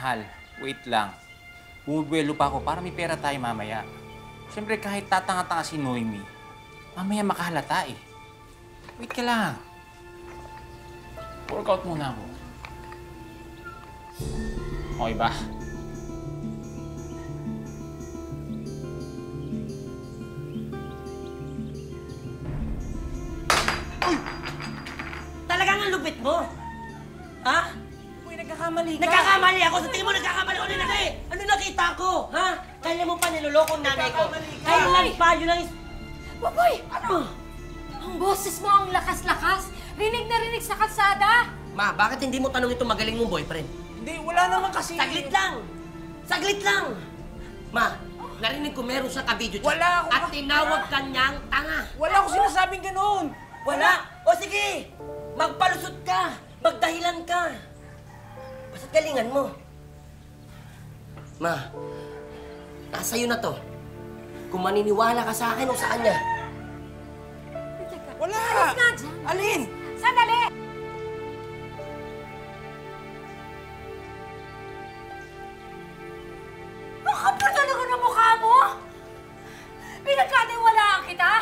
Mahal, wait lang. Bumubuelo pa ako para may pera tayo mamaya. Siyempre kahit tatanga-tanga si Noemi, mamaya makahalata eh. Wait ka lang. Workout muna ako. Okay ba? Talagang ang lupit mo? Ha? Uy, nagkakamali ka. Nagkakamali ako! Sa tingin mo nagkakamali ako na eh! Ano nakita ko? Ha? Kaya mo pa niloloko ang nanay ko. Kaya lang pa, yun lang is... Baboy! Ano? Ang boses mo ang lakas-lakas. Rinig na rinig sa kalsada. Ma, bakit hindi mo tanong ito magaling mong boyfriend? Hindi, wala naman kasi. Saglit lang! Saglit lang! Ma, narinig ko meron siyang kabidyo dyan. Wala ako. At tinawag ka niyang tanga. Wala akong sinasabing ganoon. Wala? O sige! Magpalusot ka! Magdahilan ka! Basta't galingan mo. Ma, nasa iyo na to. Kung maniniwala ka sa akin o sa kanya. Wala. Alis nga dyan. Alin? Sandali! Ang kapal talaga ng mukha mo! Pinagkatiwalaan kita!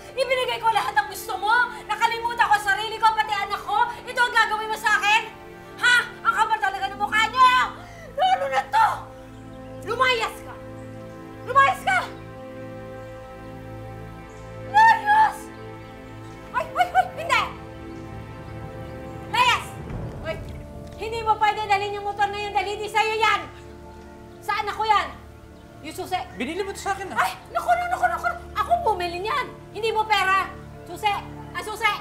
Ibinigay ko lahat ng gusto mo! Nakalimutan ko ang sarili ko, pati anak ko! Ito ang gagawin mo sa akin? Ha? Ang kapal talaga ng mukha niyo! Lalo na to! Lumayas ka! Lumayas ka! Layas! Ay! Hindi! Layas! Ay! Hindi mo pwede dalhin yung motor na yun dahil hindi sa'yo yan! Sa anak ko yan! Yung susi! Binili mo ito sa akin ah. Ay! Naku! Akong bumili niyan! Hindi mo pera! Susi! Ang susi!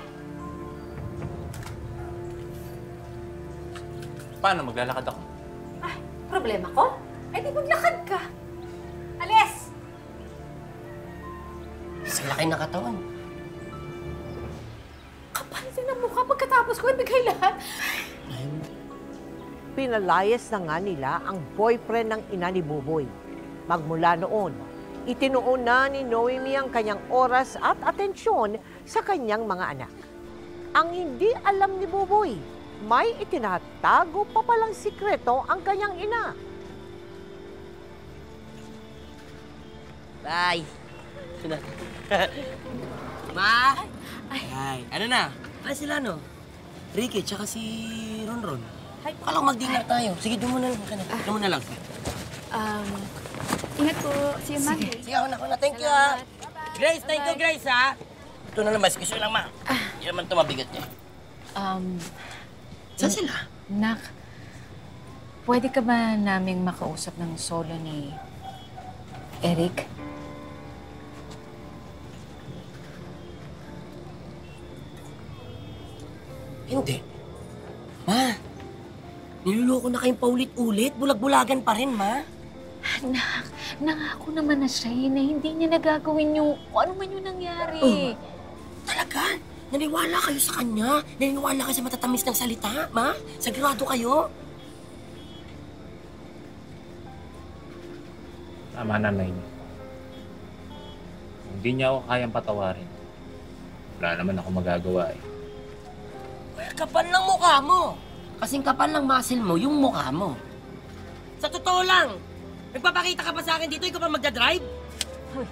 Paano? Maglalakad ako. Ay! Problema ko? Ay di maglakad ka! Alis! Sa laki na katawan. Kapal din ang mukha pagkatapos ko ibigay lahat. Pinalayas na nga nila ang boyfriend ng ina ni Buboy. Magmula noon, itinuon na ni Noemi ang kanyang oras at atensyon sa kanyang mga anak. Ang hindi alam ni Buboy, may itinatago pa palang sikreto ang kanyang ina. Bye! Ma! Ay, ano na? Ano sila, no? Ricky, tsaka si Ronron. Ay, baka lang mag-dinner tayo. Sige, doon mo na lang. Doon mo na lang. Ingat po. See you Monday. Sige, ako na. Thank you, ha. Grace, thank you, Grace, ha. Ito na naman. Excuse lang, ma. Hindi naman ito mabigat niya. Saan sila? Nak, pwede ka ba naming makausap ng solo ni Eric? Hindi. Ma, niloloko na kayong paulit-ulit. Bulag-bulagan pa rin, ma. Anak, nangako naman na siya na hindi niya nagagawin yung kung ano man yung nangyari. Talaga? Naniwala kayo sa kanya? Naniwala kayo sa matatamis ng salita, ma? Sigurado kayo? Tama na, Noemi. Kung hindi niya ako kayang patawarin, wala naman ako magagawa eh. Kapal ng mukha mo. Kasing kapal ng muscle mo, yung mukha mo. Sa totoo lang, nagpapakita ka pa sa akin dito, ikaw pa magdadrive? Hoy,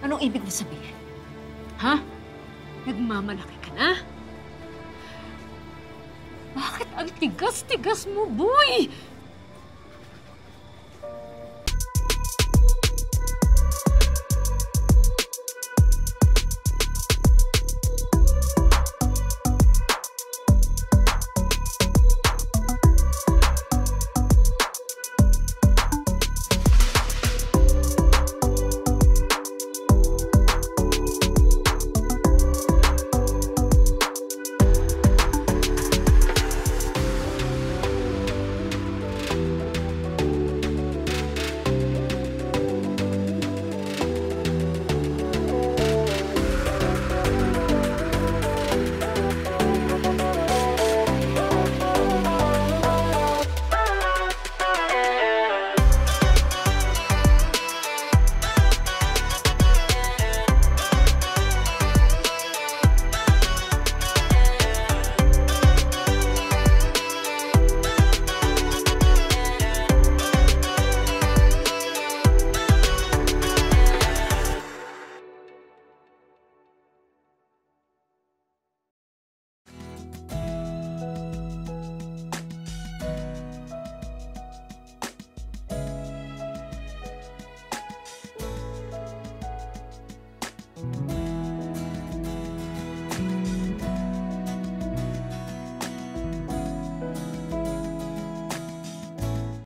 anong ibig mo sabihin? Ha? Nagmamalaki ka na? Bakit ang tigas-tigas mo, boy?